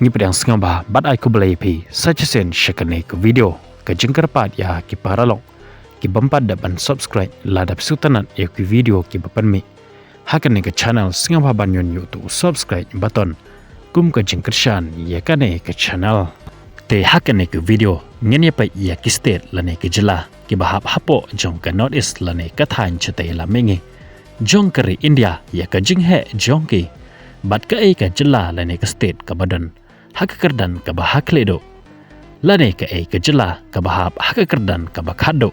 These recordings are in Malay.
Ni pedang sengamba bat ai ku belai pi sajasen syakane ke video ke jengkerpat ya ki paralong ki bempat dapat subscribe ladap sutanan ya ki video ki bapan mi hakane ke channel sengamba banyon YouTube subscribe button kum ke jengkershan ya kane ke channel te hakane ke video ngene pa ya ki state lane ke jela ki bahap hapo jong ke north east lane ka than chate la mengi jong keri India ya ka jinghe jong ki bat ka ai ka jela lane ke state ka badan hakakerdan ka bahakledo lane ka ai ka jela ka bahap hakakerdan ka bakhado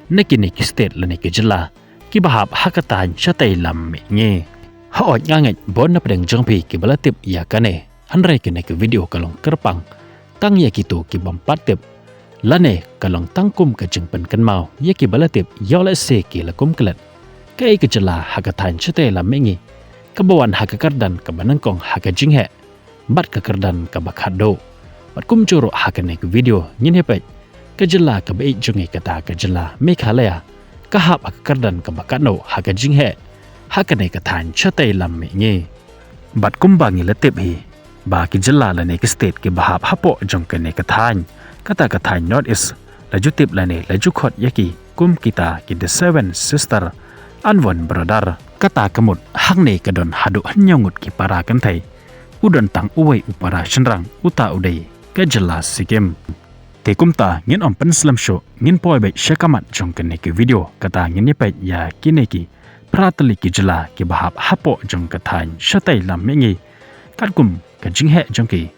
nekini ki state lane ke jela ki bahap hakatan chatai lam me nge ha ot nganget bon na pedeng jongpi ki balatip ya kane hanrai kene ke video kalong kerpang tang ya kitu ki bampat tip lane kalong tangkum ka jengpen kan mau ya ki balatip yola se ki lakum klet ka ai ka jela hakatan chatai lam me nge kabawan hakakerdan ka banangkong hakajinghe bat kekerdan ka bakhado bat kum curo hakane ke video ngin hepet kejela ka bai jungi kata kejela Meghalaya ka hap kekerdan ka bakano hakajinghe hakane ka than chatai lam me nge bat kum bangi letep hi ba kejela lane ke state ke bahap hapo jong kane ka than kata ka than north east laju tip lane laju khot yaki kum kita ki the seven sister anwon brother kata kemut hangne kadon hadu hanyongut ki para kan thai udon tang uwai upara shenrang uta udai ke jelas sikem te kumta ngin om penslam show ngin poi bai shakamat jong kene ke video kata ngin pai ya kineki pratali ki jela ki bahap hapo jong kathan shatai lam mengi katkum ka jinghe jong ki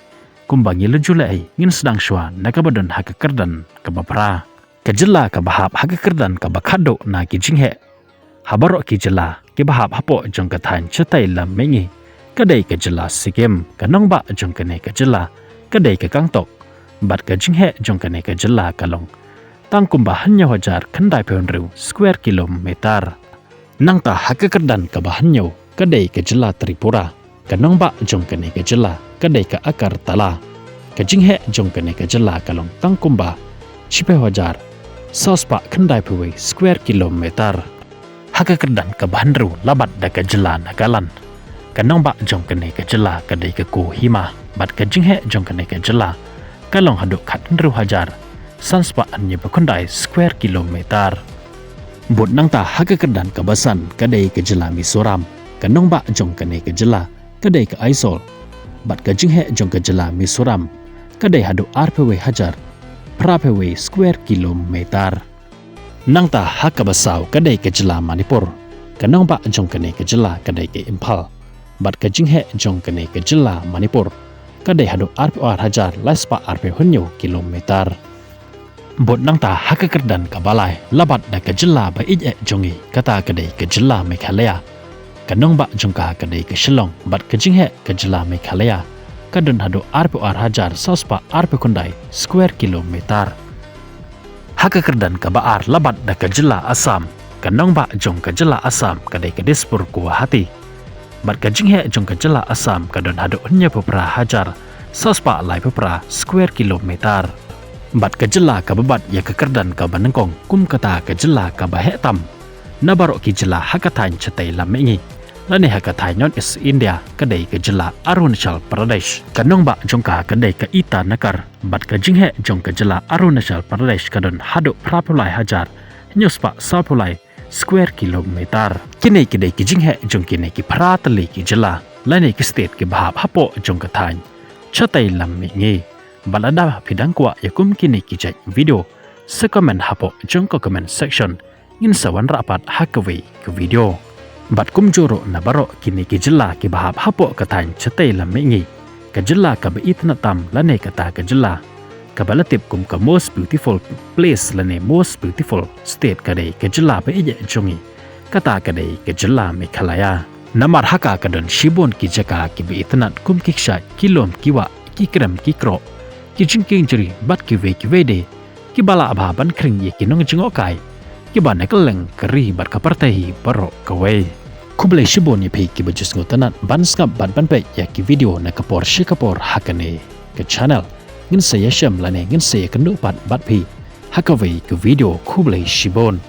kumbangi lejula ai ngin sedang shwa nakabadon hakakerdan ka bapra ka jela ka bahap hakakerdan ka bakhado na ki jinghe habaro ki jela ki bahap hapo jong kathan shatai lam mengi kadai ke jela sikem kanong ba jong kene ke jela kadai ke kangtok bat ke jinghe jong kene ke jela kalong tangkum ba hanya wajar khandai peonru square kilometer nangta hakakerdan ka bahanyo kadai ke jela Tripura kanong ba jong kene ke jela kadai ke akar tala ke jinghe jong kene ke jela kalong tangkum ba chipe wajar sospa khandai pewe square kilometer hakakerdan ka bahanru labat da ke jela nagalan kanong ba jong kene ke jela kadai ke ku hima bat ke jinghe jong kene ke jela kalong haduk khat ru hajar sanspa anye bakundai square kilometer bot nangta hakakerdan ke basan kadai ke jela Mizoram kanong ba jong kene ke jela kadai ke Aisol bat ke jinghe jong ke jela Mizoram kadai haduk arpewe hajar prapewe square kilometer nangta hakabasau kadai ke jela Manipur kanong ba jong kene ke jela kadai ke Impal bat ke jinghe jong kene ke jela Manipur kadai hadu RPR hajar laspa RP hunyo kilometer bot nangta hakakerdan kabalai labat da ke jela ba ije jongi kata kadai ke jela Meghalaya kanong ba jongka kadai ke Shillong bat ke jinghe ke jela Meghalaya kadon hadu RPR hajar sospa RP kundai square kilometer hakakerdan kabaar labat da ke jela Assam kanong ba jong ke jela Assam kadai ke Dispur Guwahati bat ka jinghe jong ka jela Assam kadon hadu hanya pepra hajar sospa lai pepra square kilometer bat ka jela ka babat ya kekerdan ka banengkong kum kata ka jela ka bahetam nabaro ki jela hakathan chatai lamengi lane hakathan non is India kadai ka jela Arunachal Pradesh kanong ba jong ka kadai ka Itanagar bat ka jinghe jong ka jela Arunachal Pradesh kadon hadu prapulai hajar nyuspa sapulai square kilometer kini kidai ki jinghe jong kini ki pratali ki jela lane ki state ki bahap hapo jong kathan chatai lam ngi balada pidang kwa yakum kini ki jai video se comment hapo jong ko comment section ngin sawan rapat hakawe ke video bat kum joro na baro kini ki jela ki bahap hapo kathan chatai lam ngi ka jela ka ba itna tam lane kata ka jela kabalatip kum ka most beautiful place lane most beautiful state kadai ke jela ba ije jongi kata kadai ke jela Meghalaya namar haka kadon shibon ki jaka ki bi itnat kum kiksha kilom kiwa ki krem ki kro ki jingking jri bat ki ve de ki bala aba ban kring ye ki nong jingo kai ki ban nakaleng kri bat ka partai baro kawe kuble shibon ye pe ki bajus ngotanat ban skap ban pe ya ki video na kapor shikapor hakane ke channel ngin saya syam lane ngin saya kenu pat bat pi hakawe ke video kublai shibon